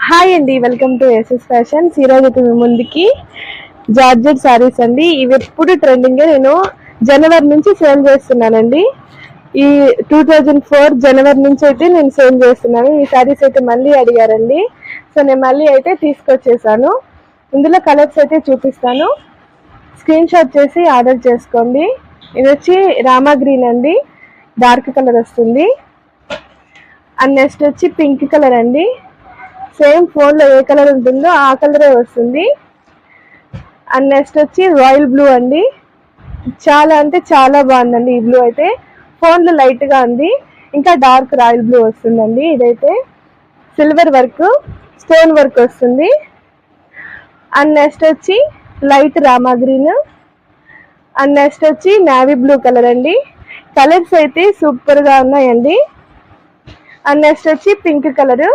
Hi అండి, welcome to SS fashions. ఈరోజు అయితే మీ ముందుకి జార్జెట్ సారీస్ అండి. ఇవి ఎప్పుడు ట్రెండింగ్. నేను జనవరి నుంచి సేల్ చేస్తున్నానండి. ఈ 2004 జనవరి నుంచి అయితే నేను సేల్ చేస్తున్నాను. ఈ సారీస్ అయితే మళ్ళీ అడిగారండి, సో నేను మళ్ళీ అయితే తీసుకొచ్చేసాను. ఇందులో కలర్స్ అయితే చూపిస్తాను, స్క్రీన్ షాట్ చేసి ఆర్డర్ చేసుకోండి. ఇది వచ్చి రామా గ్రీన్ అండి, డార్క్ కలర్ వస్తుంది. అండ్ నెక్స్ట్ వచ్చి పింక్ కలర్ అండి, సేమ్ ఫోన్లో ఏ కలర్ ఉంటుందో ఆ కలరే వస్తుంది. అండ్ నెక్స్ట్ వచ్చి రాయల్ బ్లూ అండి, చాలా అంటే చాలా బాగుందండి. ఈ బ్లూ అయితే ఫోన్లో లైట్గా ఉంది, ఇంకా డార్క్ రాయల్ బ్లూ వస్తుందండి. ఇదైతే సిల్వర్ వర్క్, స్టోన్ వర్క్ వస్తుంది. అండ్ నెక్స్ట్ వచ్చి light Rama green. And next వచ్చి నావీ బ్లూ కలర్ అండి. కలర్స్ అయితే సూపర్గా ఉన్నాయండి. అండ్ నెక్స్ట్ వచ్చి పింక్ కలర్,